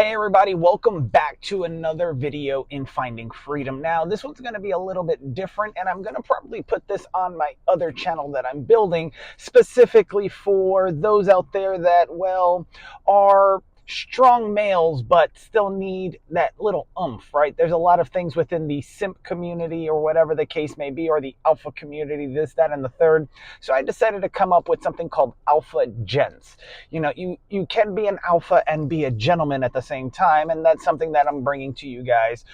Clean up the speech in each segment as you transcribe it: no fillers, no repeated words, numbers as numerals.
Hey everybody, welcome back to another video in Finding Freedom. Now, this one's going to be a little bit different, and I'm going to probably put this on my other channel that I'm building specifically for those out there that, well, are strong males but still need that little oomph, right? There's a lot of things within the simp community or whatever the case may be, or the alpha community, this, that, and the third. So I decided to come up with something called Alpha Gents. You can be an alpha and be a gentleman at the same time, and that's something that I'm bringing to you guys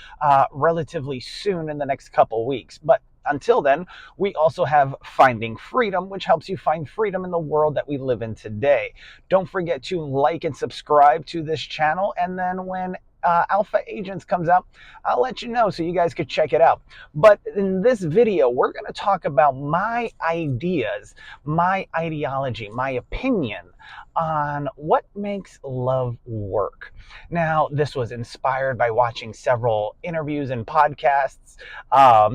relatively soon in the next couple weeks. But until then, we also have Finding Freedom, which helps you find freedom in the world that we live in today. Don't forget to like and subscribe to this channel, and then when Alpha Agents comes out, I'll let you know so you guys could check it out. But in this video, we're going to talk about my ideas, my ideology, my opinion on what makes love work. Now, this was inspired by watching several interviews and podcasts,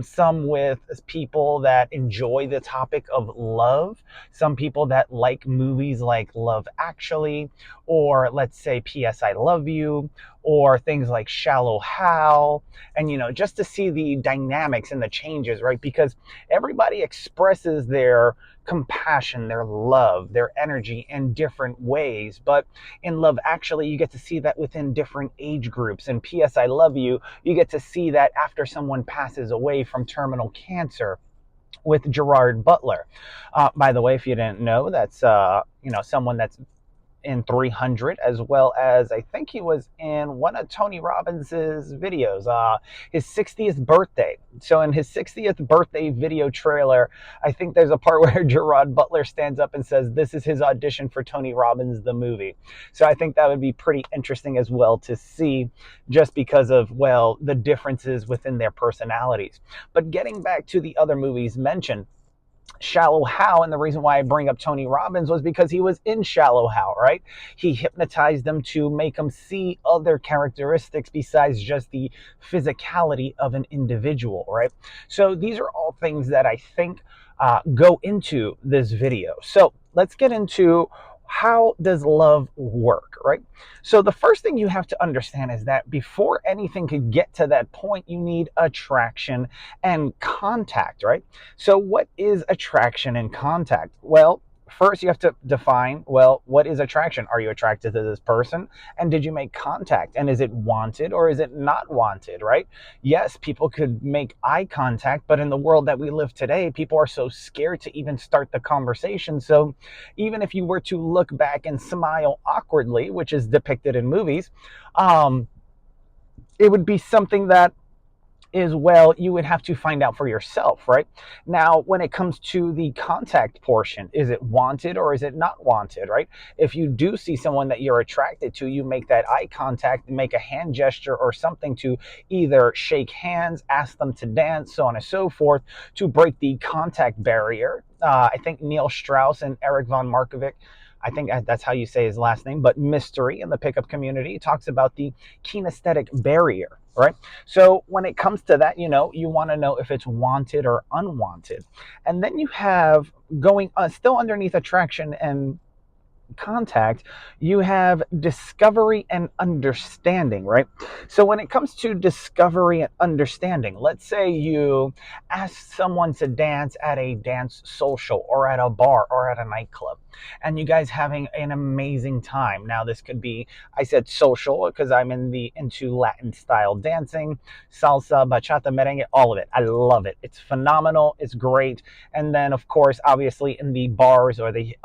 some with people that enjoy the topic of love, some people that like movies like Love Actually, or let's say P.S. I Love You, or things like Shallow Hal, and just to see the dynamics and the changes, right? Because everybody expresses their compassion, their love, their energy in different ways. But in Love Actually, you get to see that within different age groups. And P.S. I Love You, you get to see that after someone passes away from terminal cancer with Gerard Butler. By the way, if you didn't know, that's someone that's in 300, as well as I think he was in one of Tony Robbins's videos, his 60th birthday. So in his 60th birthday video trailer, I think there's a part where Gerard Butler stands up and says this is his audition for Tony Robbins the movie. So I think that would be pretty interesting as well to see, just because of, well, the differences within their personalities. But getting back to the other movies mentioned, Shallow Hal, and the reason why I bring up Tony Robbins was because he was in Shallow Hal, right? He hypnotized them to make them see other characteristics besides just the physicality of an individual, right? So these are all things that I think go into this video. So let's get into how does love work, right? So the first thing you have to understand is that before anything could get to that point, you need attraction and contact, right? So what is attraction and contact? Well, first you have to define, well, what is attraction? Are you attracted to this person? And did you make contact? And is it wanted or is it not wanted, right? Yes, people could make eye contact, but in the world that we live today, people are so scared to even start the conversation. So even if you were to look back and smile awkwardly, which is depicted in movies, it would be something that is, well, you would have to find out for yourself, right? Now, when it comes to the contact portion, is it wanted or is it not wanted, right? If you do see someone that you're attracted to, you make that eye contact, make a hand gesture or something to either shake hands, ask them to dance, so on and so forth, to break the contact barrier. I think Neil Strauss and Eric von Markovic, I think that's how you say his last name, but Mystery in the pickup community talks about the kinesthetic barrier, right? So when it comes to that, you want to know if it's wanted or unwanted. And then you have going still underneath attraction and contact, you have discovery and understanding, right? So when it comes to discovery and understanding, let's say you ask someone to dance at a dance social or at a bar or at a nightclub, and you guys having an amazing time. Now this could be, I said social because I'm into Latin style dancing, salsa, bachata, merengue, all of it. I love it. It's phenomenal. It's great. And then of course, obviously in the bars or the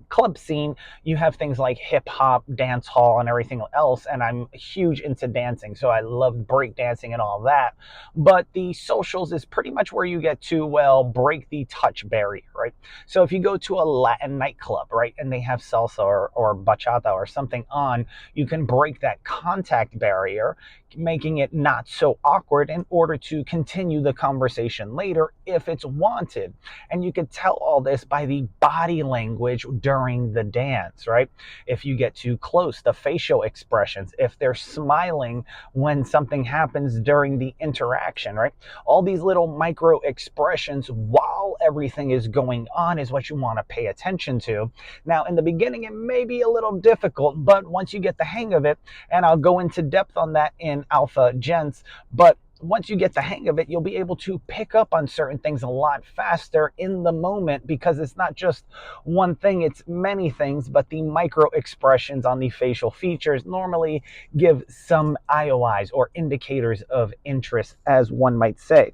club scene, you have things like hip hop, dance hall, and everything else. And I'm huge into dancing, so I love break dancing and all that. But the socials is pretty much where you get to, well, break the touch barrier, right? So if you go to a Latin nightclub, right, and they have salsa or bachata or something on, you can break that contact barrier, making it not so awkward in order to continue the conversation later if it's wanted. And you could tell all this by the body language during the dance, right? If you get too close, the facial expressions, if they're smiling when something happens during the interaction, right? All these little micro expressions while everything is going on is what you want to pay attention to. Now, in the beginning, it may be a little difficult, but once you get the hang of it, and I'll go into depth on that in Alpha Gents, but once you get the hang of it, you'll be able to pick up on certain things a lot faster in the moment, because it's not just one thing, it's many things, but the micro expressions on the facial features normally give some IOIs or indicators of interest, as one might say.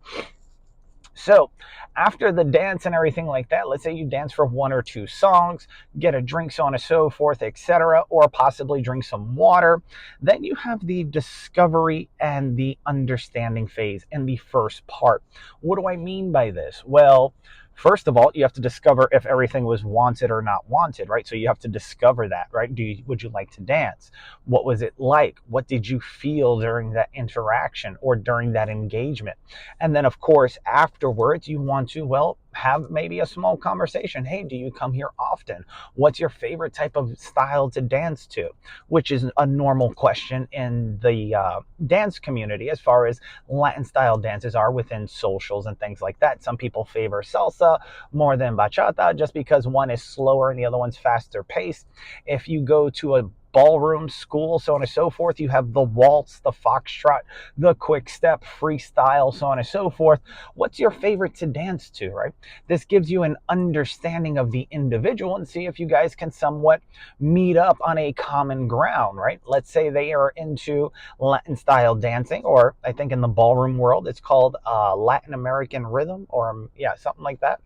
So after the dance and everything like that, let's say you dance for 1 or 2 songs, get a drink, so on and so forth, etc., or possibly drink some water. Then you have the discovery and the understanding phase in the first part. What do I mean by this? Well, first of all, you have to discover if everything was wanted or not wanted, right? So you have to discover that, right? Would you like to dance? What was it like? What did you feel during that interaction or during that engagement? And then, of course, afterwards, you want to, well, have maybe a small conversation. Hey, do you come here often? What's your favorite type of style to dance to? Which is a normal question in the dance community as far as Latin style dances are within socials and things like that. Some people favor salsa more than bachata just because one is slower and the other one's faster paced. If you go to a ballroom school, so on and so forth, you have the waltz, the foxtrot, the quick step, freestyle, so on and so forth. What's your favorite to dance to, right? This gives you an understanding of the individual and see if you guys can somewhat meet up on a common ground, right? Let's say they are into Latin style dancing, or I think in the ballroom world it's called Latin American rhythm, or yeah, something like that.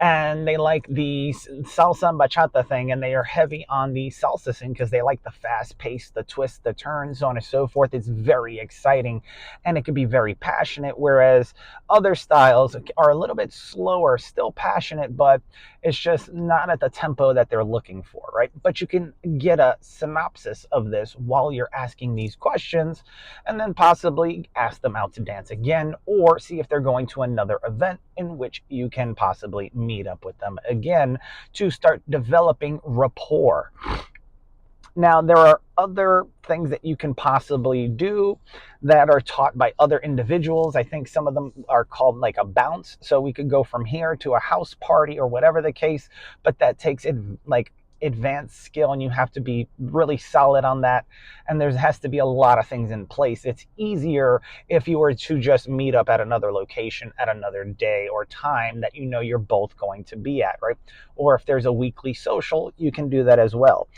And they like the salsa and bachata thing, and they are heavy on the salsa thing because they like the fast pace, the twists, the turns, so on and so forth. It's very exciting and it can be very passionate, whereas other styles are a little bit slower, still passionate, but it's just not at the tempo that they're looking for, right? But you can get a synopsis of this while you're asking these questions, and then possibly ask them out to dance again, or see if they're going to another event in which you can possibly meet up with them again to start developing rapport. Now, there are other things that you can possibly do that are taught by other individuals. I think some of them are called like a bounce. So we could go from here to a house party or whatever the case, but that takes it like advanced skill, and you have to be really solid on that, and there has to be a lot of things in place. It's easier if you were to just meet up at another location at another day or time that you know you're both going to be at, right? Or if there's a weekly social, you can do that as well.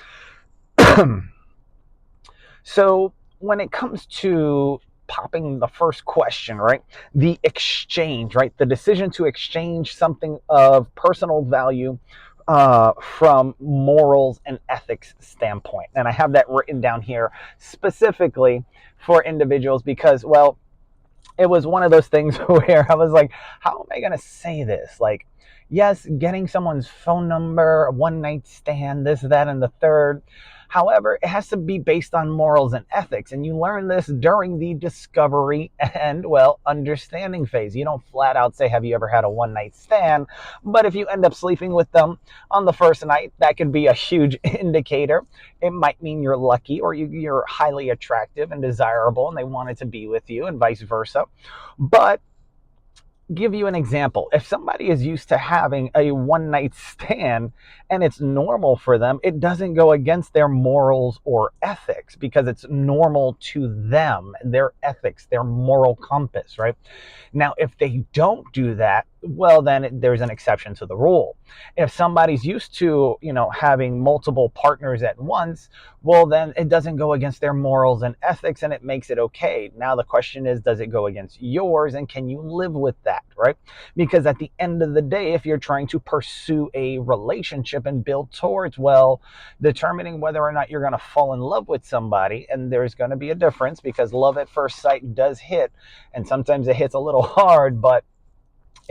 So when it comes to popping the first question, right? The exchange, right? The decision to exchange something of personal value from morals and ethics standpoint. And I have that written down here specifically for individuals because, well, it was one of those things where I was like, how am I going to say this? Like, yes, getting someone's phone number, a one night stand, this, that, and the third. However, it has to be based on morals and ethics. And you learn this during the discovery and, well, understanding phase. You don't flat out say, have you ever had a one night stand? But if you end up sleeping with them on the first night, that could be a huge indicator. It might mean you're lucky, or you're highly attractive and desirable and they wanted to be with you, and vice versa. But give you an example. If somebody is used to having a one night stand and it's normal for them, it doesn't go against their morals or ethics because it's normal to them, their ethics, their moral compass, right? Now, if they don't do that, well, then there's an exception to the rule. If somebody's used to, having multiple partners at once, well, then it doesn't go against their morals and ethics and it makes it okay. Now, the question is, does it go against yours, and can you live with that, right? Because at the end of the day, if you're trying to pursue a relationship and build towards, well, determining whether or not you're going to fall in love with somebody, and there's going to be a difference because love at first sight does hit, and sometimes it hits a little hard, but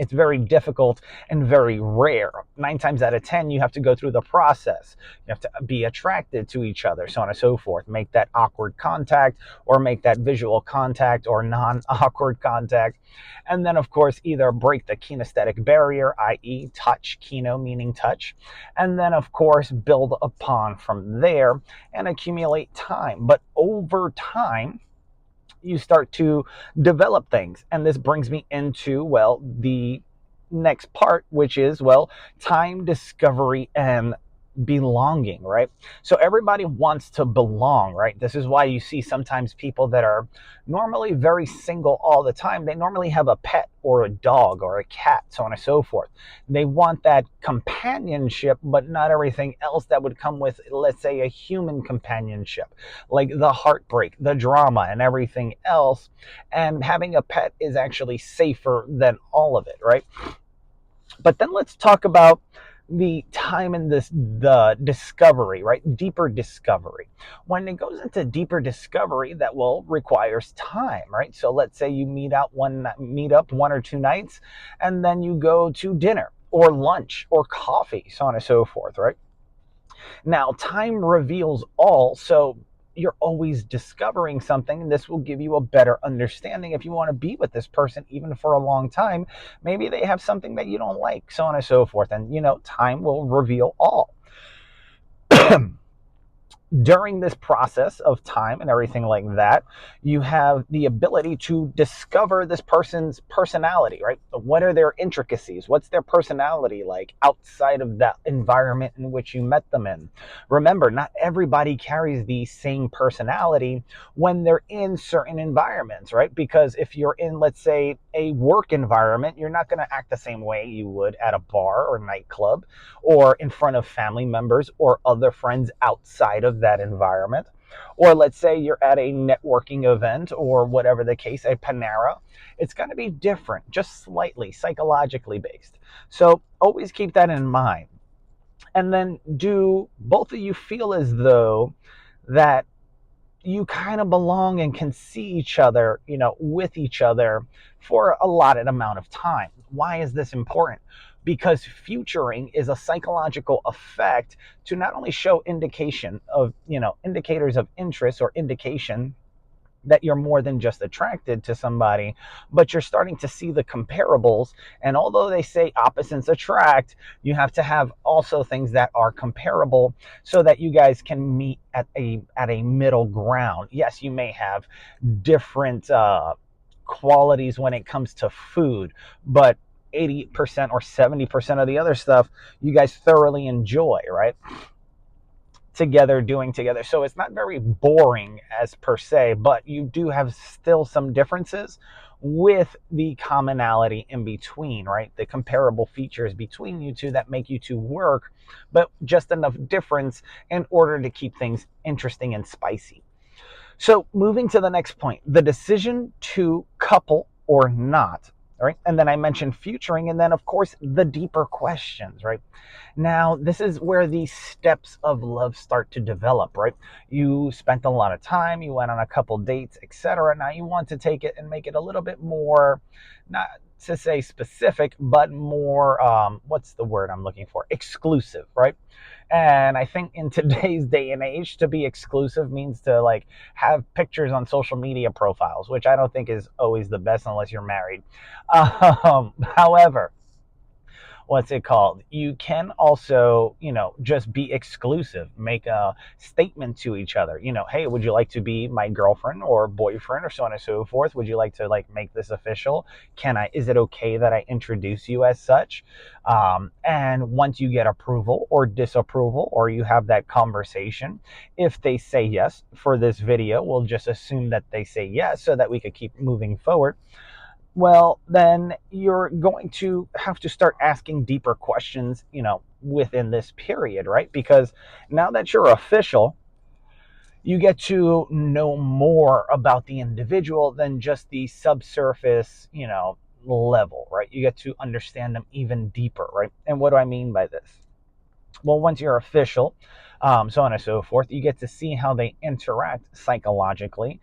It's very difficult and very rare. 9 times out of 10, you have to go through the process. You have to be attracted to each other, so on and so forth. Make that awkward contact, or make that visual contact, or non-awkward contact. And then, of course, either break the kinesthetic barrier, i.e. touch, kino meaning touch. And then, of course, build upon from there and accumulate time. But over time, you start to develop things. And this brings me into, well, the next part, which is, well, time, discovery, and belonging, right? So everybody wants to belong, right? This is why you see sometimes people that are normally very single all the time, they normally have a pet or a dog or a cat, so on and so forth. They want that companionship, but not everything else that would come with, let's say, a human companionship, like the heartbreak, the drama, and everything else. And having a pet is actually safer than all of it, right? But then let's talk about the time in the discovery, right? Deeper discovery. When it goes into deeper discovery, that will requires time, right? So let's say you meet up 1 or 2 nights, and then you go to dinner or lunch or coffee, so on and so forth, right? Now, time reveals all, so you're always discovering something, and this will give you a better understanding if you want to be with this person even for a long time. Maybe they have something that you don't like, so on and so forth, and time will reveal all. During this process of time and everything like that, you have the ability to discover this person's personality, right? What are their intricacies? What's their personality like outside of that environment in which you met them in? Remember, not everybody carries the same personality when they're in certain environments, right? Because if you're in, let's say, a work environment, you're not going to act the same way you would at a bar or nightclub, or in front of family members or other friends outside of that environment. Or let's say you're at a networking event or whatever the case, a Panera. It's going to be different, just slightly psychologically based. So always keep that in mind. And then, do both of you feel as though that you kind of belong and can see each other, with each other for a allotted amount of time? Why is this important? Because futuring is a psychological effect to not only show indication of, indicators of interest or indication that you're more than just attracted to somebody, but you're starting to see the comparables. And although they say opposites attract, you have to have also things that are comparable so that you guys can meet at a middle ground. Yes, you may have different qualities when it comes to food, but 80% or 70% of the other stuff you guys thoroughly enjoy, right? Doing together. So it's not very boring as per se, but you do have still some differences with the commonality in between, right? The comparable features between you two that make you two work, but just enough difference in order to keep things interesting and spicy. So moving to the next point, the decision to couple or not. All right. And then I mentioned futuring, and then of course the deeper questions, right? Now, this is where the steps of love start to develop, right? You spent a lot of time, you went on a couple dates, etc. Now you want to take it and make it a little bit more, not to say specific, but more, what's the word I'm looking for? Exclusive, right? And I think in today's day and age, to be exclusive means to like have pictures on social media profiles, which I don't think is always the best unless you're married. However, what's it called? You can also, just be exclusive, make a statement to each other, hey, would you like to be my girlfriend or boyfriend, or so on and so forth? Would you like to like make this official? Is it okay that I introduce you as such? And once you get approval or disapproval, or you have that conversation, if they say yes for this video, we'll just assume that they say yes so that we could keep moving forward. Well, then you're going to have to start asking deeper questions, within this period, right? Because now that you're official, you get to know more about the individual than just the subsurface, level, right? You get to understand them even deeper, right? And what do I mean by this? Well, once you're official, so on and so forth, you get to see how they interact psychologically,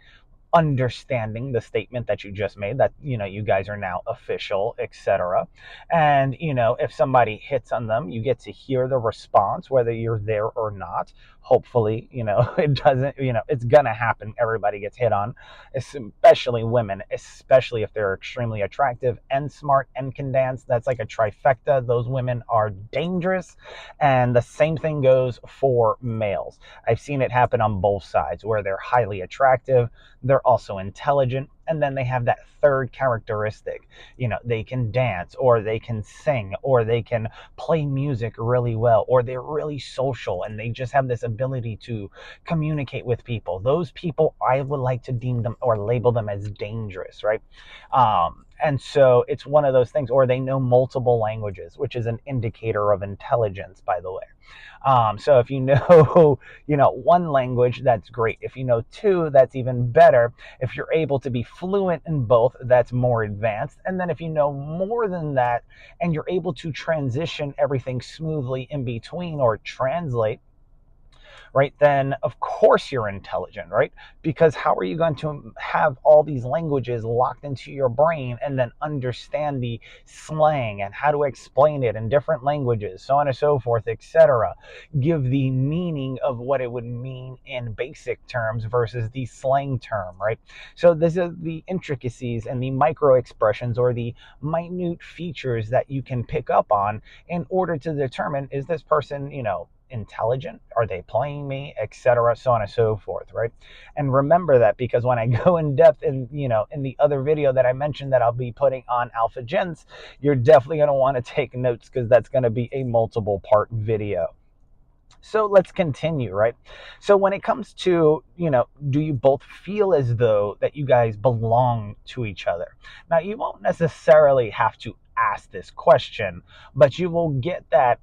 understanding the statement that you just made, that you guys are now official, etc. And if somebody hits on them, you get to hear the response whether you're there or not. Hopefully, it doesn't, it's gonna happen. Everybody gets hit on, especially women, especially if they're extremely attractive and smart and can dance. That's like a trifecta. Those women are dangerous. And the same thing goes for males. I've seen it happen on both sides, where they're highly attractive, they're also intelligent, and then they have that third characteristic. They can dance, or they can sing, or they can play music really well, or they're really social and they just have this ability to communicate with people. Those people, I would like to deem them or label them as dangerous, right? And so it's one of those things. Or they know multiple languages, which is an indicator of intelligence, by the way. So if you know, one language, that's great. If you know two, that's even better. If you're able to be fluent in both, that's more advanced. And then if you know more than that and you're able to transition everything smoothly in between, or translate, right, then of course you're intelligent, right? Because how are you going to have all these languages locked into your brain and then understand the slang and how to explain it in different languages, so on and so forth, etc.? Give the meaning of what it would mean in basic terms versus the slang term, right? So this is the intricacies and the micro expressions, or the minute features that you can pick up on in order to determine, is this person, intelligent? Are they playing me, etc., so on and so forth, right? And remember that, because when I go in depth in in the other video that I mentioned that I'll be putting on Alpha Gents, you're definitely going to want to take notes, because that's going to be a multiple part video. So let's continue, right? So when it comes to, do you both feel as though that you guys belong to each other? Now, you won't necessarily have to ask this question, but you will get that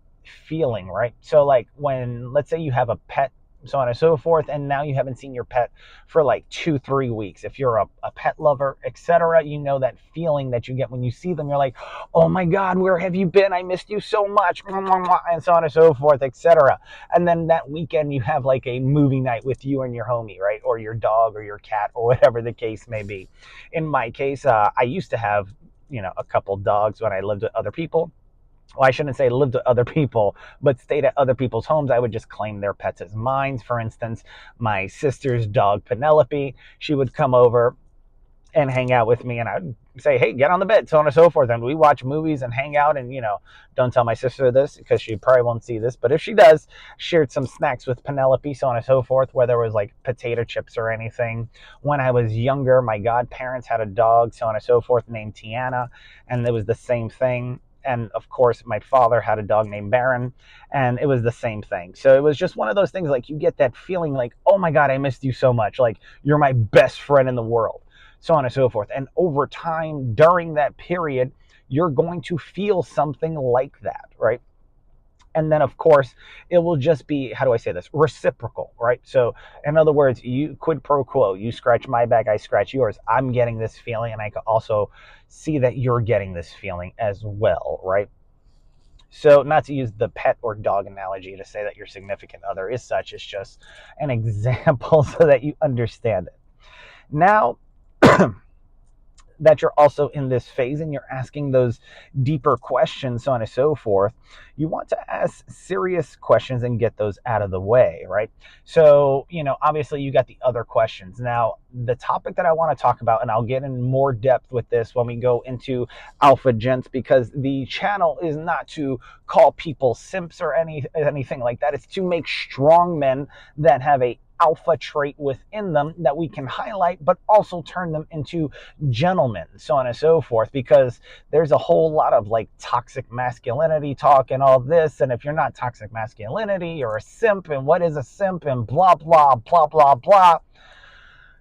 feeling, right? So like, when, let's say you have a pet, so on and so forth, and now you haven't seen your pet for like 2-3 weeks. If you're a pet lover, etc., you know that feeling that you get when you see them. You're like, oh my God, where have you been? I missed you so much, and so on and so forth, etc. And then that weekend you have like a movie night with you and your homie, right? Or your dog or your cat, or whatever the case may be. In my case, I used to have a couple dogs when I lived with other people. Well, I shouldn't say lived with other people, but stayed at other people's homes. I would just claim their pets as mine. For instance, my sister's dog, Penelope, she would come over and hang out with me, and I'd say, hey, get on the bed, so on and so forth. And we watch movies and hang out, and don't tell my sister this, because she probably won't see this, but if she does, shared some snacks with Penelope, so on and so forth, whether it was like potato chips or anything. When I was younger, my godparents had a dog, so on and so forth, named Tiana, and it was the same thing. And of course, my father had a dog named Baron, and it was the same thing. So it was just one of those things, like, you get that feeling like, oh my God, I missed you so much. Like, you're my best friend in the world, so on and so forth. And over time, during that period, you're going to feel something like that, right? And then, of course, it will just be, how do I say this, reciprocal, right? So in other words, you quid pro quo, you scratch my back, I scratch yours. I'm getting this feeling, and I can also see that you're getting this feeling as well, right? So not to use the pet or dog analogy to say that your significant other is such, it's just an example so that you understand it. Now that you're also in this phase and you're asking those deeper questions, so on and so forth, you want to ask serious questions and get those out of the way, right? So, obviously you got the other questions. Now, the topic that I want to talk about, and I'll get in more depth with this when we go into Alpha Gents, because the channel is not to call people simps or anything like that. It's to make strong men that have a alpha trait within them that we can highlight, but also turn them into gentlemen, so on and so forth, because there's a whole lot of like toxic masculinity talk and all this. And if you're not toxic masculinity, you're a simp, and what is a simp, and blah, blah, blah, blah, blah.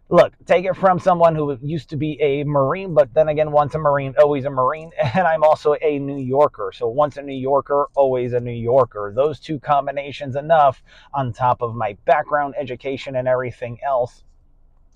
Look, take it from someone who used to be a Marine, but then again, once a Marine, always a Marine. And I'm also a New Yorker. So once a New Yorker, always a New Yorker. Those two combinations enough, on top of my background, education, and everything else,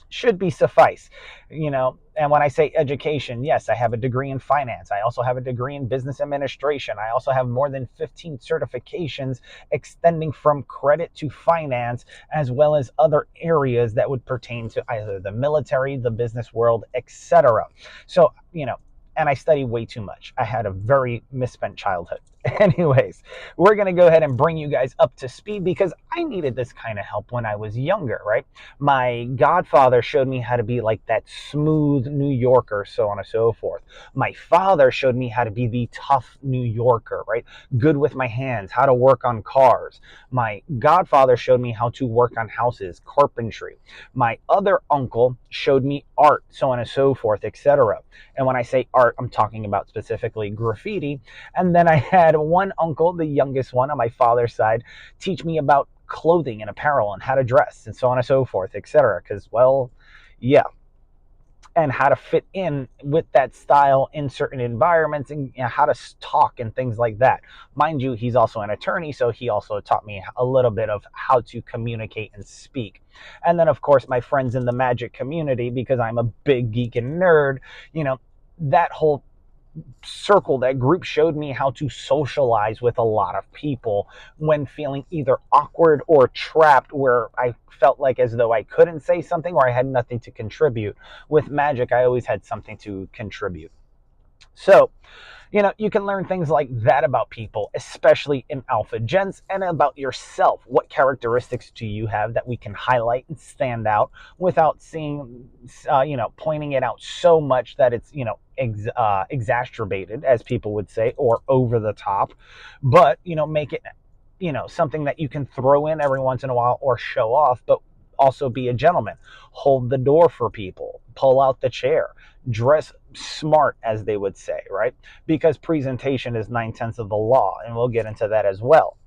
should be suffice, and when I say education, yes, I have a degree in finance. I also have a degree in business administration. I also have more than 15 certifications extending from credit to finance, as well as other areas that would pertain to either the military, the business world, etc. So, and I study way too much. I had a very misspent childhood. Anyways, we're going to go ahead and bring you guys up to speed because I needed this kind of help when I was younger, right? My godfather showed me how to be like that smooth New Yorker, so on and so forth. My father showed me how to be the tough New Yorker, right? Good with my hands, how to work on cars. My godfather showed me how to work on houses, carpentry. My other uncle showed me art, so on and so forth, etc. And when I say art, I'm talking about specifically graffiti. And then I had one uncle, the youngest one on my father's side, teach me about clothing and apparel and how to dress and so on and so forth, etc. Because, well, yeah, and how to fit in with that style in certain environments, and how to talk and things like that. Mind you, he's also an attorney, so he also taught me a little bit of how to communicate and speak. And then, of course, my friends in the magic community, because I'm a big geek and nerd, that whole circle, that group showed me how to socialize with a lot of people when feeling either awkward or trapped, where I felt like as though I couldn't say something or I had nothing to contribute. With magic, I always had something to contribute. So, you can learn things like that about people, especially in Alpha Gents, and about yourself. What characteristics do you have that we can highlight and stand out without seeing, pointing it out so much that it's, exacerbated, as people would say, or over the top, but, make it, something that you can throw in every once in a while or show off, but also be a gentleman. Hold the door for people, pull out the chair, dress smart, as they would say, right? Because presentation is 9/10 of the law, and we'll get into that as well.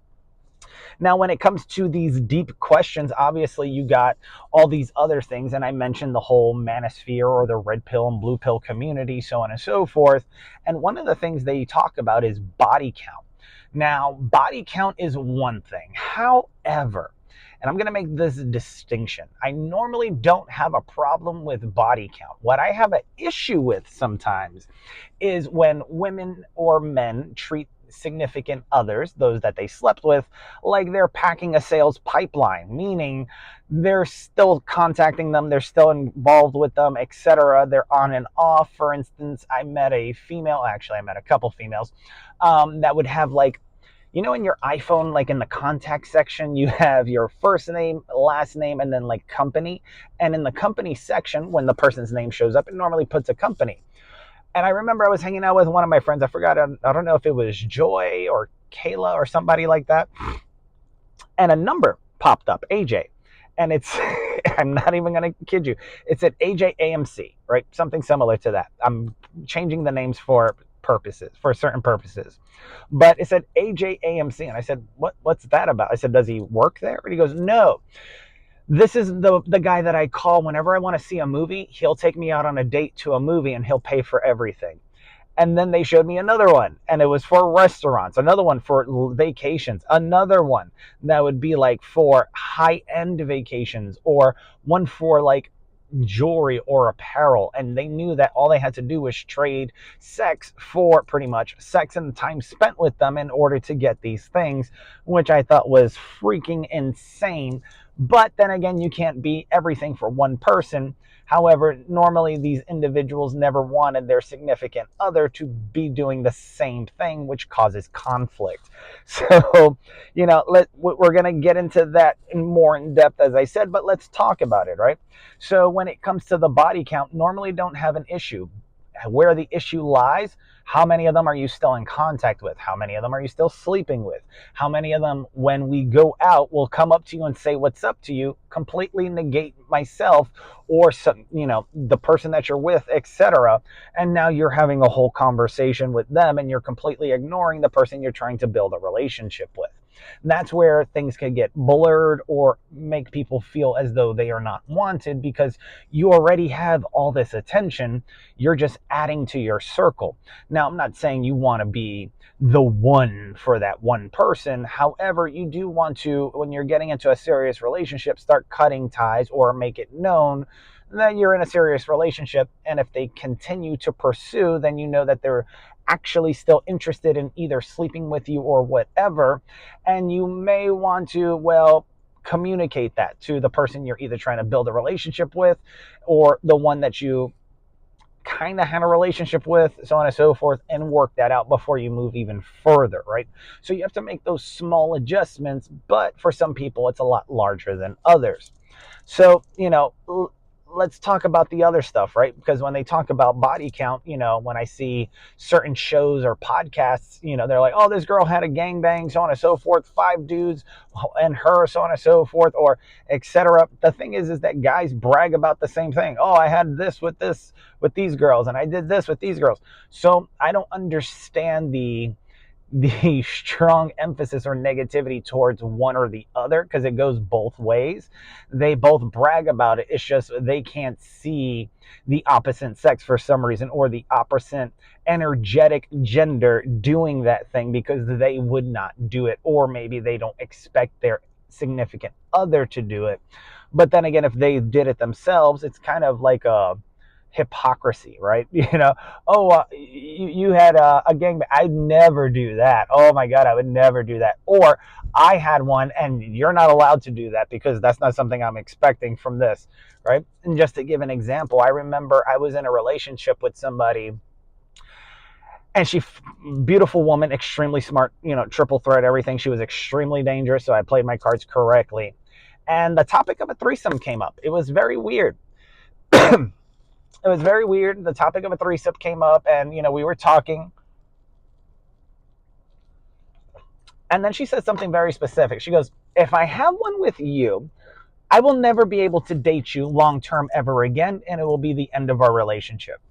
Now, when it comes to these deep questions, obviously you got all these other things, and I mentioned the whole manosphere or the red pill and blue pill community, so on and so forth. And one of the things they talk about is body count. Now, body count is one thing. However, and I'm going to make this distinction, I normally don't have a problem with body count. What I have an issue with sometimes is when women or men treat significant others, those that they slept with, like they're packing a sales pipeline, meaning they're still contacting them, they're still involved with them, etc. They're on and off. For instance, I met a female, actually, I met a couple females that would have, like, in your iPhone, like in the contact section, you have your first name, last name, and then like company. And in the company section, when the person's name shows up, it normally puts a company. And I remember I was hanging out with one of my friends. I forgot, I don't know if it was Joy or Kayla or somebody like that. And a number popped up, AJ. And it's, I'm not even going to kid you, it's at AJ AMC, right? Something similar to that. I'm changing the names for certain purposes. But it said AJ AMC. And I said, what's that about? I said, does he work there? And he goes, no. This is the guy that I call whenever I want to see a movie. He'll take me out on a date to a movie and he'll pay for everything. And then they showed me another one, and it was for restaurants, another one for vacations, another one that would be like for high-end vacations, or one for like jewelry or apparel. And they knew that all they had to do was trade sex for pretty much sex and time spent with them in order to get these things, which I thought was freaking insane. But then again, you can't be everything for one person. However, normally these individuals never wanted their significant other to be doing the same thing, which causes conflict. So, we're going to get into that more in depth, as I said, but let's talk about it, right? So when it comes to the body count, normally don't have an issue. Where the issue lies, how many of them are you still in contact with? How many of them are you still sleeping with? How many of them, when we go out, will come up to you and say what's up to you, completely negate myself or some, the person that you're with, etc. And now you're having a whole conversation with them and you're completely ignoring the person you're trying to build a relationship with. That's where things can get blurred or make people feel as though they are not wanted because you already have all this attention. You're just adding to your circle. Now, I'm not saying you want to be the one for that one person. However, you do want to, when you're getting into a serious relationship, start cutting ties or make it known that you're in a serious relationship. And if they continue to pursue, then you know that they're actually still interested in either sleeping with you or whatever. And you may want to, well, communicate that to the person you're either trying to build a relationship with or the one that you kind of had a relationship with, so on and so forth, and work that out before you move even further, right? So you have to make those small adjustments, but for some people, it's a lot larger than others. So, let's talk about the other stuff, right? Because when they talk about body count, when I see certain shows or podcasts, they're like, oh, this girl had a gangbang, so on and so forth, 5 dudes and her, so on and so forth, or etc. The thing is that guys brag about the same thing. Oh, I had this with these girls, and I did this with these girls. So I don't understand the strong emphasis or negativity towards one or the other because it goes both ways. They both brag about it. It's just they can't see the opposite sex for some reason or the opposite energetic gender doing that thing because they would not do it, or maybe they don't expect their significant other to do it. But then again, if they did it themselves, it's kind of like a hypocrisy, right? Oh, you had a gangbang. I'd never do that. Oh my God, I would never do that. Or I had one and you're not allowed to do that because that's not something I'm expecting from this, right? And just to give an example, I remember I was in a relationship with somebody and beautiful woman, extremely smart, triple threat, everything. She was extremely dangerous. So I played my cards correctly. And the topic of a threesome came up. It was very weird. It was very weird. The topic of a threesome came up, and we were talking, and then she said something very specific. She goes, "If I have one with you, I will never be able to date you long term ever again, and it will be the end of our relationship."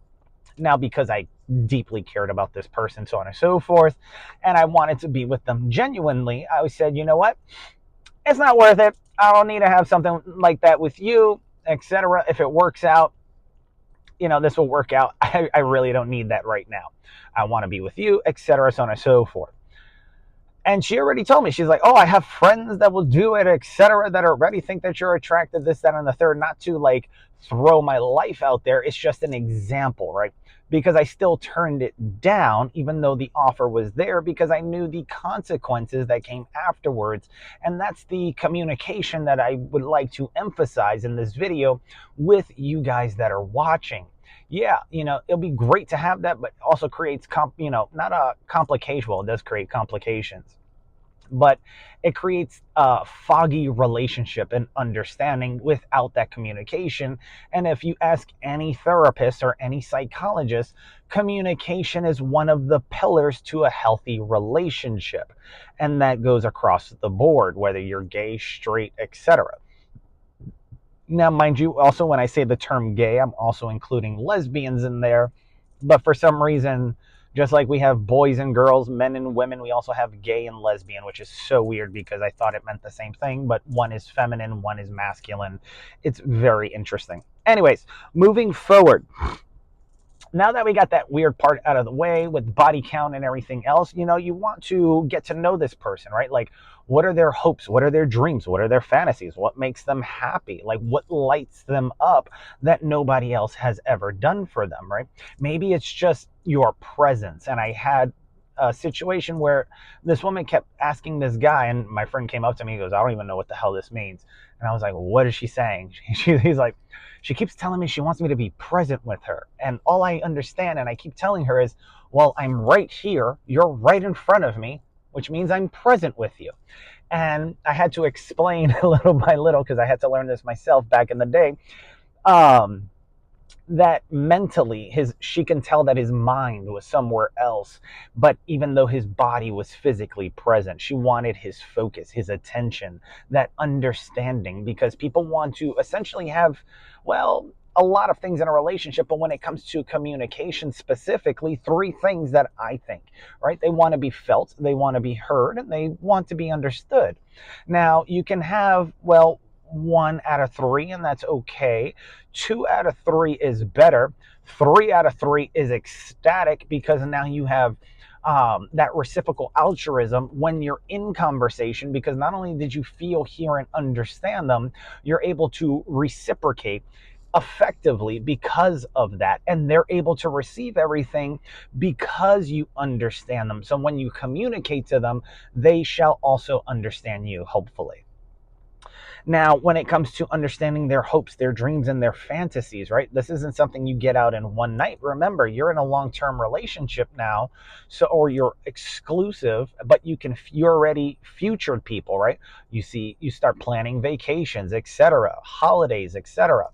Now, because I deeply cared about this person, so on and so forth, and I wanted to be with them genuinely, I said, you know what? It's not worth it. I don't need to have something like that with you, etc. If it works out, this will work out. I really don't need that right now. I want to be with you, etc., so on and so forth. And she already told me, she's like, oh, I have friends that will do it, etc., that already think that you're attracted, this, that, and the third. Not to like throw my life out there. It's just an example, right? Because I still turned it down, even though the offer was there, because I knew the consequences that came afterwards. And that's the communication that I would like to emphasize in this video with you guys that are watching. Yeah, it'll be great to have that, but also creates, not a complication. Well, it does create complications, but it creates a foggy relationship and understanding without that communication. And if you ask any therapist or any psychologist, communication is one of the pillars to a healthy relationship. And that goes across the board, whether you're gay, straight, etc. Now, mind you, also when I say the term gay, I'm also including lesbians in there. But for some reason, just like we have boys and girls, men and women, we also have gay and lesbian, which is so weird because I thought it meant the same thing, but one is feminine, one is masculine. It's very interesting. Anyways, moving forward. Now that we got that weird part out of the way with body count and everything else, you want to get to know this person, right? Like, what are their hopes? What are their dreams? What are their fantasies? What makes them happy? Like, what lights them up that nobody else has ever done for them, right? Maybe it's just your presence. And I had a situation where this woman kept asking this guy, and my friend came up to me, he goes, I don't even know what the hell this means. And I was like, what is she saying? He's like, she keeps telling me she wants me to be present with her. And all I understand, and I keep telling her is, well, I'm right here. You're right in front of me, which means I'm present with you. And I had to explain little by little, because I had to learn this myself back in the day, that mentally she can tell that his mind was somewhere else, but even though his body was physically present, she wanted his focus, his attention, that understanding, because people want to essentially have, well, a lot of things in a relationship, but when it comes to communication specifically, three things that I think, right? They want to be felt, they want to be heard, and they want to be understood. Now, you can have, well, one out of three, and that's okay. Two out of three is better. Three out of three is ecstatic because now you have that reciprocal altruism when you're in conversation, because not only did you feel, hear, and understand them, you're able to reciprocate effectively because of that, and they're able to receive everything because you understand them. So when you communicate to them, they shall also understand you, hopefully. Now, when it comes to understanding their hopes, their dreams, and their fantasies, right? This isn't something you get out in one night. Remember, you're in a long-term relationship now, so, or you're exclusive, but you're already futured people, right? You start planning vacations, etc., holidays, etc.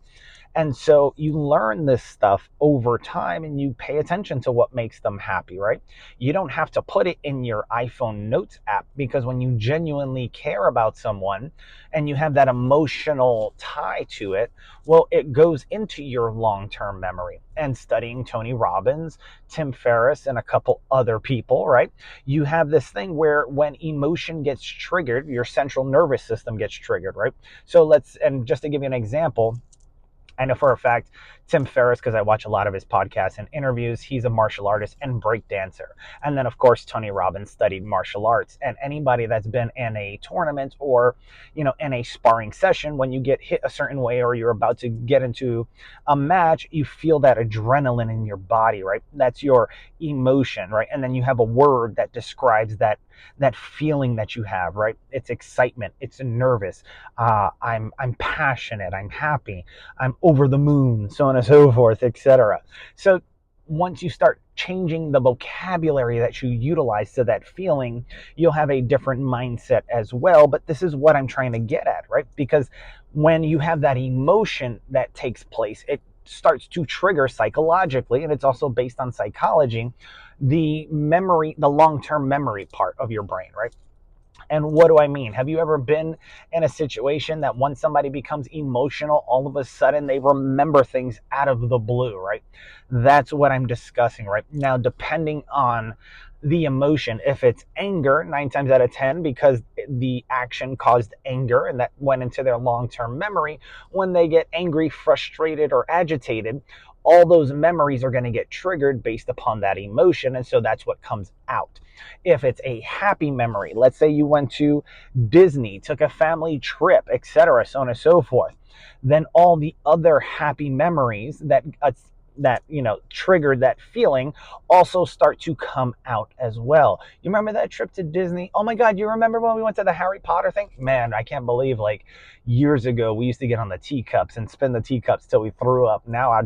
And so you learn this stuff over time and you pay attention to what makes them happy, right? You don't have to put it in your iPhone Notes app, because when you genuinely care about someone and you have that emotional tie to it, well, it goes into your long-term memory. And studying Tony Robbins, Tim Ferriss, and a couple other people, right? You have this thing where when emotion gets triggered, your central nervous system gets triggered, right? And just to give you an example, I know for a fact Tim Ferriss, because I watch a lot of his podcasts and interviews, he's a martial artist and break dancer. And then, of course, Tony Robbins studied martial arts. And anybody that's been in a tournament or, in a sparring session, when you get hit a certain way or you're about to get into a match, you feel that adrenaline in your body, right? That's your emotion, right? And then you have a word that describes that feeling that you have, right? It's excitement, it's nervous, I'm passionate, I'm happy, I'm over the moon, so on and so forth, etc. So once you start changing the vocabulary that you utilize to that feeling, you'll have a different mindset as well. But this is what I'm trying to get at, right? Because when you have that emotion that takes place, it starts to trigger psychologically, and it's also based on psychology, the memory, the long-term memory part of your brain, right? And what do I mean? Have you ever been in a situation that once somebody becomes emotional, all of a sudden they remember things out of the blue, right? That's what I'm discussing right now. Depending on the emotion, if it's anger, 9 times out of 10, because the action caused anger and that went into their long-term memory, when they get angry, frustrated, or agitated, all those memories are going to get triggered based upon that emotion. And so that's what comes out. If it's a happy memory, let's say you went to Disney, took a family trip, etc., so on and so forth, then all the other happy memories that triggered that feeling also start to come out as well. You remember that trip to Disney? Oh my God, you remember when we went to the Harry Potter thing? Man, I can't believe, like, years ago we used to get on the teacups and spin the teacups till we threw up. Now I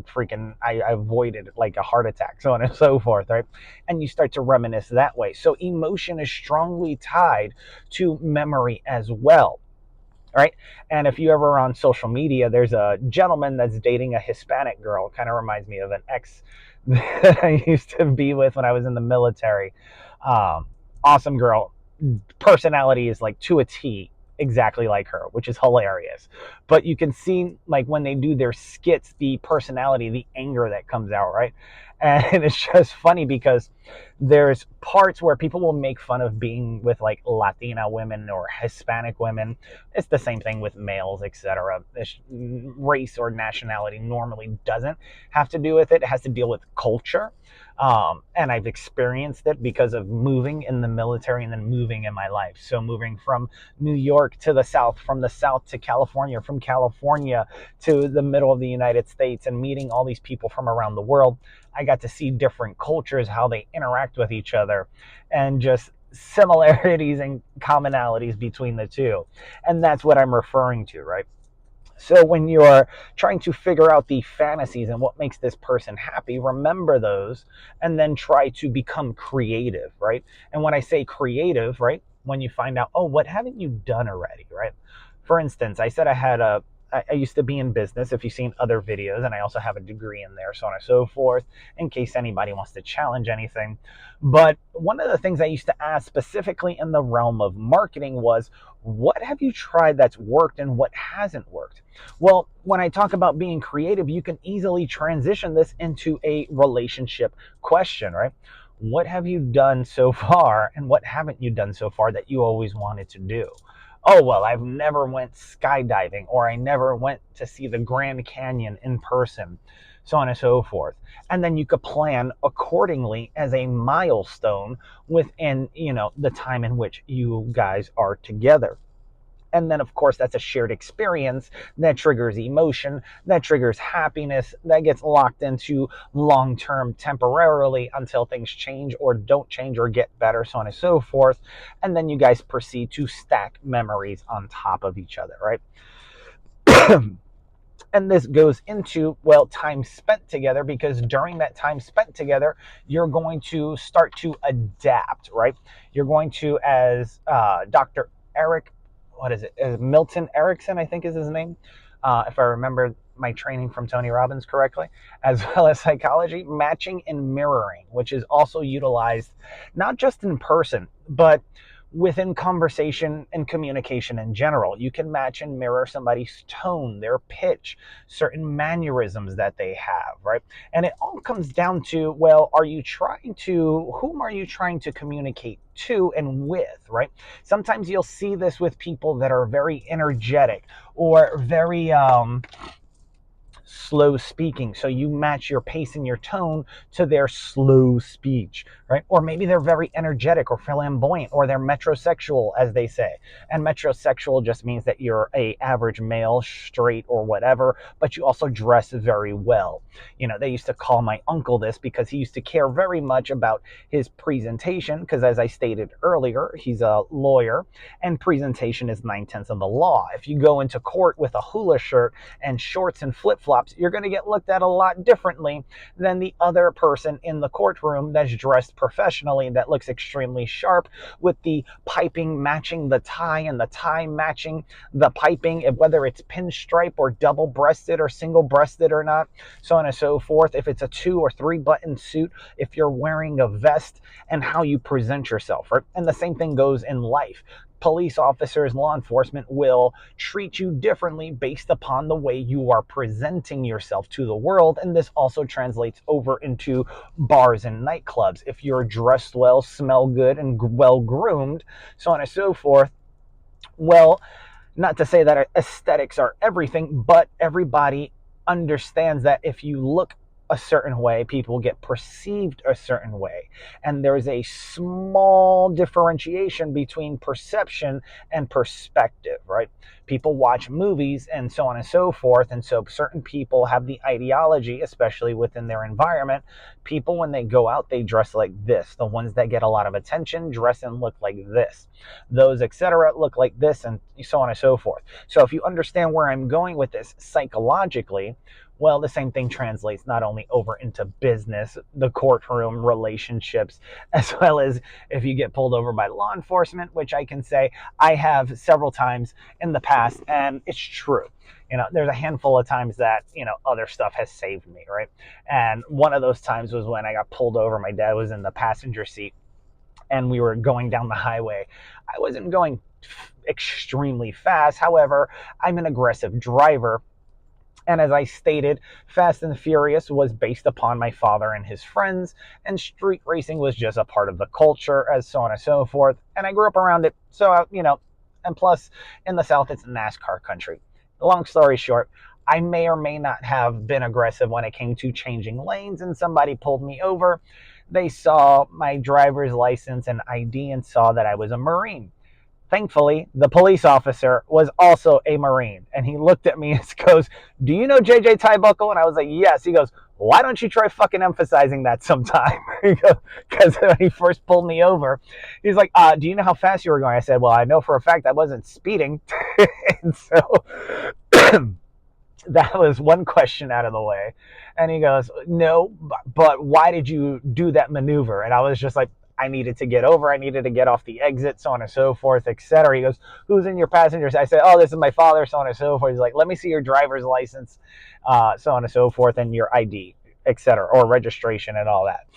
avoided like a heart attack, so on and so forth, right? And you start to reminisce that way. So emotion is strongly tied to memory as well. Right. And if you ever are on social media, there's a gentleman that's dating a Hispanic girl. Kind of reminds me of an ex that I used to be with when I was in the military. Awesome girl. Personality is like to a T, exactly like her, which is hilarious. But you can see, like, when they do their skits, the personality, the anger that comes out, right? And it's just funny because there's parts where people will make fun of being with like Latina women or Hispanic women. It's the same thing with males, etc. Race or nationality normally doesn't have to do with it. It has to deal with culture. And I've experienced it because of moving in the military and then moving in my life. So moving from New York to the South, from the South to California, from California to the middle of the United States, and meeting all these people from around the world, I got to see different cultures, how they interact with each other, and just similarities and commonalities between the two. And that's what I'm referring to, right? So when you're trying to figure out the fantasies and what makes this person happy, remember those and then try to become creative, right? And when I say creative, right, when you find out, oh, what haven't you done already, right? For instance, I said I had I used to be in business, if you've seen other videos, and I also have a degree in there, so on and so forth, in case anybody wants to challenge anything. But one of the things I used to ask specifically in the realm of marketing was, what have you tried that's worked and what hasn't worked? Well, when I talk about being creative, you can easily transition this into a relationship question, right? What have you done so far and what haven't you done so far that you always wanted to do? Oh, well, I've never went skydiving, or I never went to see the Grand Canyon in person, so on and so forth. And then you could plan accordingly as a milestone within, the time in which you guys are together. And then, of course, that's a shared experience that triggers emotion, that triggers happiness, that gets locked into long term temporarily until things change or don't change or get better, so on and so forth. And then you guys proceed to stack memories on top of each other, right? And this goes into, well, time spent together, because during that time spent together, you're going to start to adapt, right? You're going to, as Dr. Eric, what is it? Milton Erickson, I think is his name, if I remember my training from Tony Robbins correctly, as well as psychology, matching and mirroring, which is also utilized not just in person, but within conversation and communication in general. You can match and mirror somebody's tone, their pitch, certain mannerisms that they have, right? And it all comes down to, well, whom are you trying to communicate to and with, right? Sometimes you'll see this with people that are very energetic or very slow speaking. So you match your pace and your tone to their slow speech, right? Or maybe they're very energetic or flamboyant, or they're metrosexual, as they say. And metrosexual just means that you're a average male, straight or whatever, but you also dress very well. They used to call my uncle this because he used to care very much about his presentation, because as I stated earlier, he's a lawyer, and presentation is 9/10 of the law. If you go into court with a hula shirt and shorts and flip-flops, you're going to get looked at a lot differently than the other person in the courtroom that's dressed professionally, that looks extremely sharp, with the piping matching the tie and the tie matching the piping, whether it's pinstripe or double-breasted or single-breasted or not, so on and so forth. If it's a 2 or 3 button suit, if you're wearing a vest, and how you present yourself, right? And the same thing goes in life. Police officers, law enforcement will treat you differently based upon the way you are presenting yourself to the world. And this also translates over into bars and nightclubs. If you're dressed well, smell good, and well groomed, so on and so forth, well, not to say that aesthetics are everything, but everybody understands that if you look a certain way, people get perceived a certain way. And there's a small differentiation between perception and perspective, right? People watch movies and so on and so forth. And so certain people have the ideology, especially within their environment. People, when they go out, they dress like this. The ones that get a lot of attention dress and look like this. Those, etc., look like this, and so on and so forth. So if you understand where I'm going with this psychologically, well, the same thing translates not only over into business, the courtroom, relationships, as well as if you get pulled over by law enforcement, which I can say I have several times in the past, and it's true. There's a handful of times that, other stuff has saved me, right? And one of those times was when I got pulled over. My dad was in the passenger seat, and we were going down the highway. I wasn't going extremely fast. However, I'm an aggressive driver. And as I stated, Fast and Furious was based upon my father and his friends, and street racing was just a part of the culture, as so on and so forth. And I grew up around it. So, and plus, in the South, it's NASCAR country. Long story short, I may or may not have been aggressive when it came to changing lanes, and somebody pulled me over. They saw my driver's license and ID and saw that I was a Marine. Thankfully, the police officer was also a Marine, and he looked at me and goes, "Do you know JJ Tybuckle?" And I was like, "Yes." He goes, "Why don't you try fucking emphasizing that sometime?" Because when he first pulled me over, he's like, "Do you know how fast you were going?" I said, "Well, I know for a fact I wasn't speeding." And so that was one question out of the way. And he goes, "No, but why did you do that maneuver?" And I was just like, I needed to get over. I needed to get off the exit, so on and so forth, etc. He goes, "Who's in your passengers?" I say, "Oh, this is my father," so on and so forth. He's like, "Let me see your driver's license," so on and so forth, and your ID, etc., or registration and all that.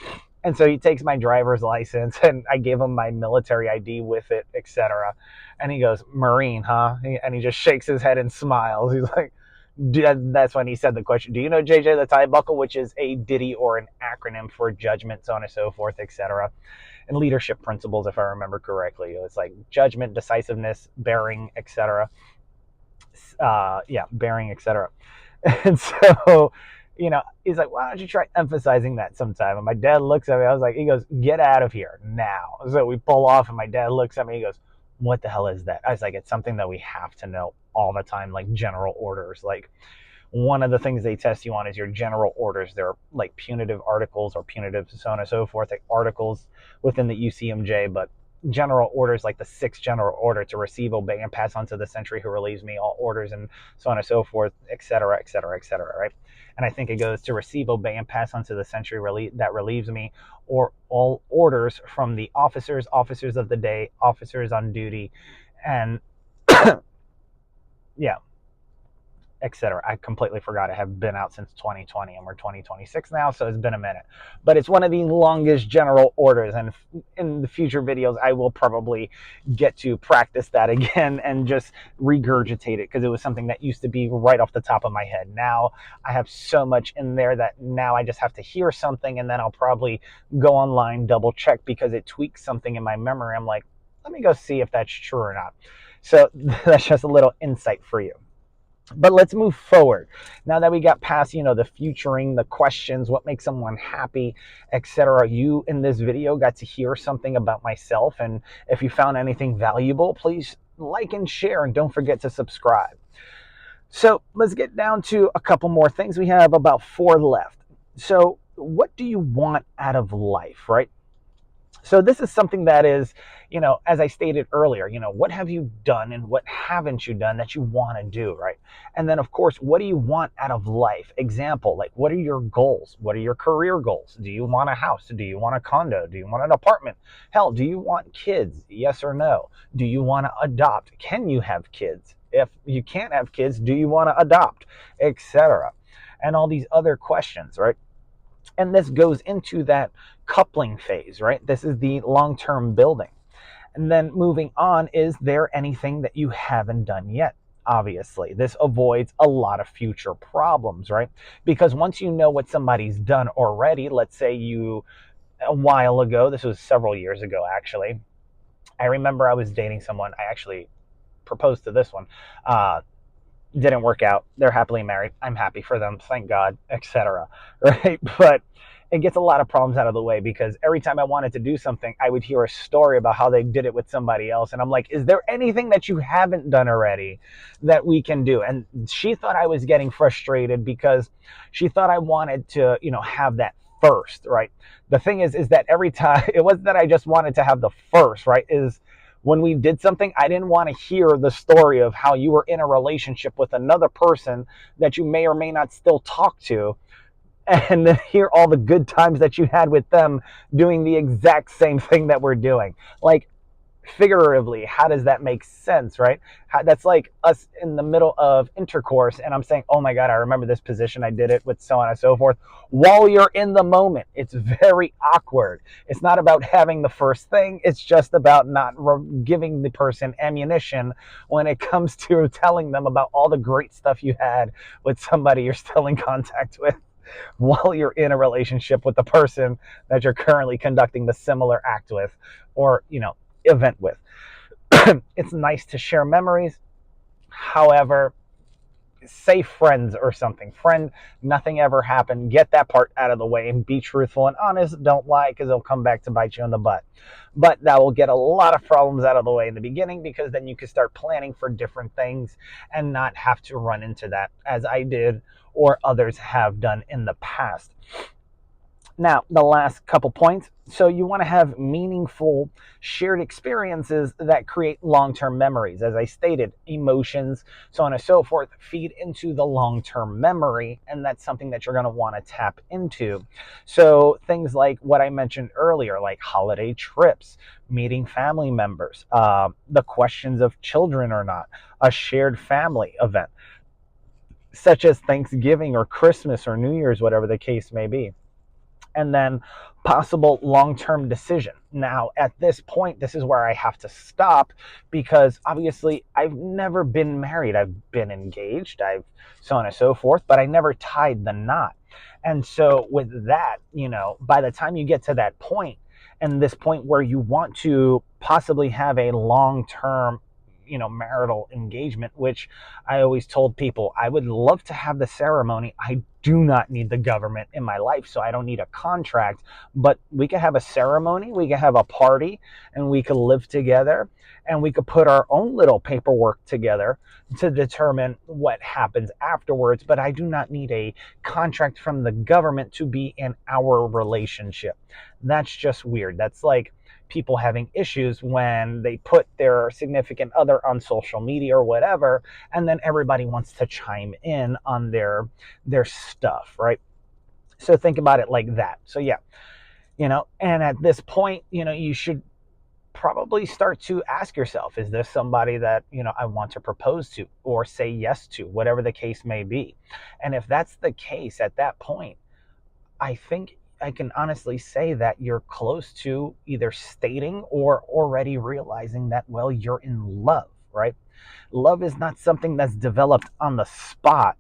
And so he takes my driver's license, and I gave him my military ID with it, etc. And he goes, "Marine, huh?" And he just shakes his head and smiles. He's like, that's when he said the question, "Do you know JJ the tie buckle?" Which is a ditty or an acronym for judgment, so on and so forth, etc. And leadership principles, if I remember correctly. It's like judgment, decisiveness, bearing, etc. Bearing, etc. And so, he's like, "Why don't you try emphasizing that sometime?" And my dad looks at me. I was like, he goes, "Get out of here now." So we pull off, and my dad looks at me. He goes, "What the hell is that?" I was like, "It's something that we have to know all the time, like general orders. Like, one of the things they test you on is your general orders. They're like punitive articles or punitive so on and so forth, like articles within the UCMJ, but general orders like the sixth general order: to receive, obey, and pass on to the sentry who relieves me all orders, and so on and so forth, etc., etc., etc., right? And I think it goes to receive, obey, and pass on to the sentry that relieves me, or all orders from the officers of the day, officers on duty, and yeah, etc. I completely forgot. I have been out since 2020, and we're 2026 now, so it's been a minute. But it's one of the longest general orders, and in the future videos, I will probably get to practice that again and just regurgitate it, because it was something that used to be right off the top of my head. Now I have so much in there that now I just have to hear something, and then I'll probably go online, double check, because it tweaks something in my memory. I'm like, let me go see if that's true or not. So that's just a little insight for you. But let's move forward. Now that we got past, the futuring, the questions, what makes someone happy, etc. You in this video got to hear something about myself. And if you found anything valuable, please like and share, and don't forget to subscribe. So let's get down to a couple more things. We have about 4 left. So what do you want out of life, right? So this is something that is, as I stated earlier, what have you done and what haven't you done that you want to do, right? And then, of course, what do you want out of life? Example, like, what are your goals? What are your career goals? Do you want a house? Do you want a condo? Do you want an apartment? Hell, do you want kids? Yes or no? Do you want to adopt? Can you have kids? If you can't have kids, do you want to adopt? Etc. And all these other questions, right? And this goes into that coupling phase, right? This is the long-term building. And then moving on, is there anything that you haven't done yet? Obviously, this avoids a lot of future problems, right? Because once you know what somebody's done already, let's say a while ago, this was several years ago actually, I remember I was dating someone. I actually proposed to this one. Didn't work out. They're happily married. I'm happy for them, thank God, etc. Right? But it gets a lot of problems out of the way, because every time I wanted to do something, I would hear a story about how they did it with somebody else, and I'm like, is there anything that you haven't done already that we can do? And she thought I was getting frustrated because she thought I wanted to, have that first, right? The thing is that every time, it wasn't that I just wanted to have the first, right? Is when we did something, I didn't want to hear the story of how you were in a relationship with another person that you may or may not still talk to, and then hear all the good times that you had with them doing the exact same thing that we're doing. Like, figuratively, how does that make sense, right? That's like us in the middle of intercourse, and I'm saying, "Oh my God, I remember this position. I did it with so on and so forth," while you're in the moment. It's very awkward. It's not about having the first thing. It's just about not giving the person ammunition when it comes to telling them about all the great stuff you had with somebody you're still in contact with, while you're in a relationship with the person that you're currently conducting the similar act with, or, event with. It's nice to share memories. However, say friends or something. Friend, nothing ever happened. Get that part out of the way and be truthful and honest. Don't lie, because it'll come back to bite you in the butt. But that will get a lot of problems out of the way in the beginning, because then you can start planning for different things and not have to run into that, as I did or others have done in the past. Now, the last couple points. So, you want to have meaningful shared experiences that create long term memories. As I stated, emotions, so on and so forth, feed into the long term memory, and that's something that you're going to want to tap into. So, things like what I mentioned earlier, like holiday trips, meeting family members, the questions of children or not, a shared family event, such as Thanksgiving or Christmas or New Year's, whatever the case may be, and then possible long-term decision. Now, at this point, this is where I have to stop because obviously I've never been married. I've been engaged, I've so on and so forth, but I never tied the knot. And so with that, by the time you get to that point, and this point where you want to possibly have a long-term marital engagement, which I always told people I would love to have the ceremony. I do not need the government in my life, so I don't need a contract, but we could have a ceremony, we could have a party, and we could live together, and we could put our own little paperwork together to determine what happens afterwards. But I do not need a contract from the government to be in our relationship. That's just weird. That's like people having issues when they put their significant other on social media or whatever, and then everybody wants to chime in on their stuff, right? So think about it like that. So yeah, and at this point, you should probably start to ask yourself, is this somebody that I want to propose to or say yes to, whatever the case may be? And if that's the case, at that point, I think I can honestly say that you're close to either stating or already realizing that, well, you're in love, right? Love is not something that's developed on the spot,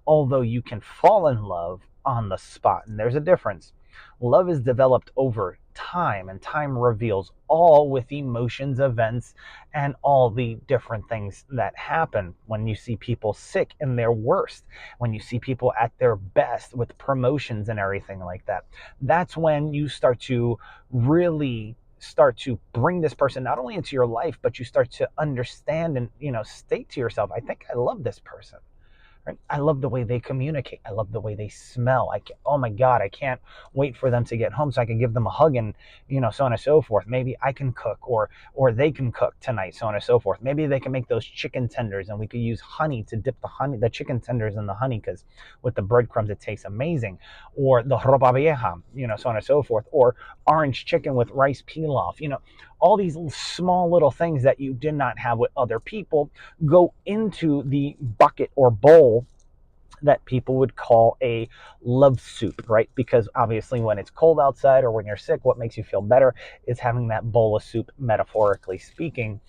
although you can fall in love on the spot. And there's a difference. Love is developed over time, and time reveals all with emotions, events, and all the different things that happen when you see people sick in their worst, when you see people at their best with promotions and everything like that. That's when you start to really start to bring this person not only into your life, but you start to understand and state to yourself, I think I love this person. Right? I love the way they communicate. I love the way they smell. Oh my God, I can't wait for them to get home so I can give them a hug, and so on and so forth. Maybe I can cook, or they can cook tonight, so on and so forth. Maybe they can make those chicken tenders, and we could use honey to dip the chicken tenders in the honey, because with the breadcrumbs it tastes amazing. Or the ropa vieja, so on and so forth. Or orange chicken with rice pilaf. All these small little things that you did not have with other people go into the bucket or bowl that people would call a love soup, right? Because obviously when it's cold outside or when you're sick, what makes you feel better is having that bowl of soup, metaphorically speaking.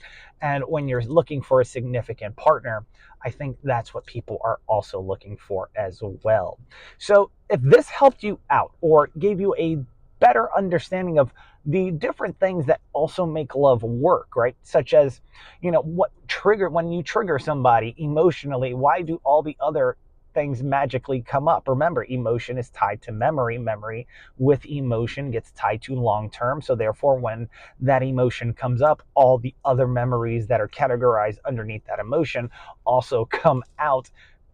And when you're looking for a significant partner, I think that's what people are also looking for as well. So if this helped you out or gave you a better understanding of the different things that also make love work, right? Such as, what trigger, when you trigger somebody emotionally, why do all the other things magically come up? Remember, emotion is tied to memory. Memory with emotion gets tied to long term. So therefore, when that emotion comes up, all the other memories that are categorized underneath that emotion also come out,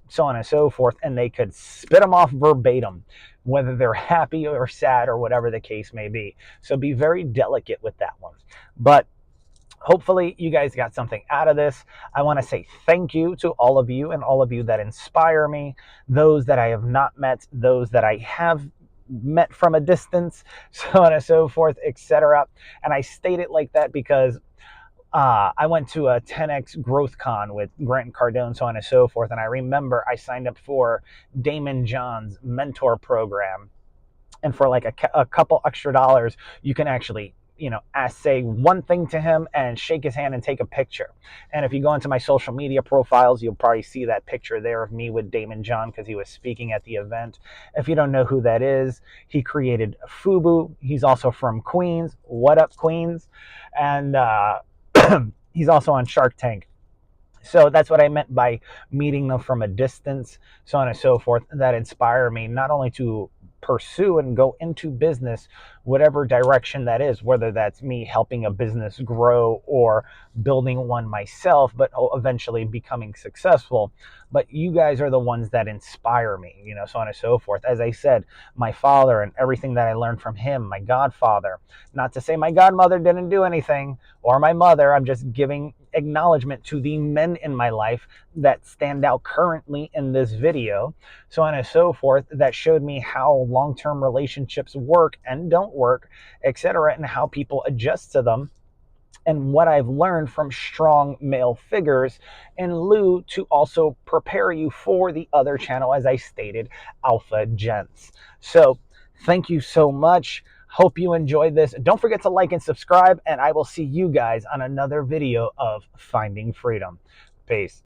so on and so forth, and they could spit them off verbatim, whether they're happy or sad or whatever the case may be. So be very delicate with that one. But hopefully you guys got something out of this. I want to say thank you to all of you, and all of you that inspire me, those that I have not met, those that I have met from a distance, so on and so forth, etc. And I state it like that because I went to a 10X Growth Con with Grant Cardone, so on and so forth. And I remember I signed up for Damon John's mentor program. And for like a couple extra dollars, you can actually, say one thing to him and shake his hand and take a picture. And if you go into my social media profiles, you'll probably see that picture there of me with Damon John, because he was speaking at the event. If you don't know who that is, he created Fubu. He's also from Queens. What up, Queens? And he's also on Shark Tank. So that's what I meant by meeting them from a distance, so on and so forth. That inspired me not only to pursue and go into business, whatever direction that is, whether that's me helping a business grow or building one myself, but eventually becoming successful. But you guys are the ones that inspire me, so on and so forth. As I said, my father and everything that I learned from him, my godfather, not to say my godmother didn't do anything, or my mother, I'm just giving acknowledgement to the men in my life that stand out currently in this video, so on and so forth, that showed me how long-term relationships work and don't work, etc., and how people adjust to them, and what I've learned from strong male figures in lieu to also prepare you for the other channel, as I stated, Alpha Gents. So thank you so much. Hope you enjoyed this. Don't forget to like and subscribe, and I will see you guys on another video of Finding Freedom. Peace.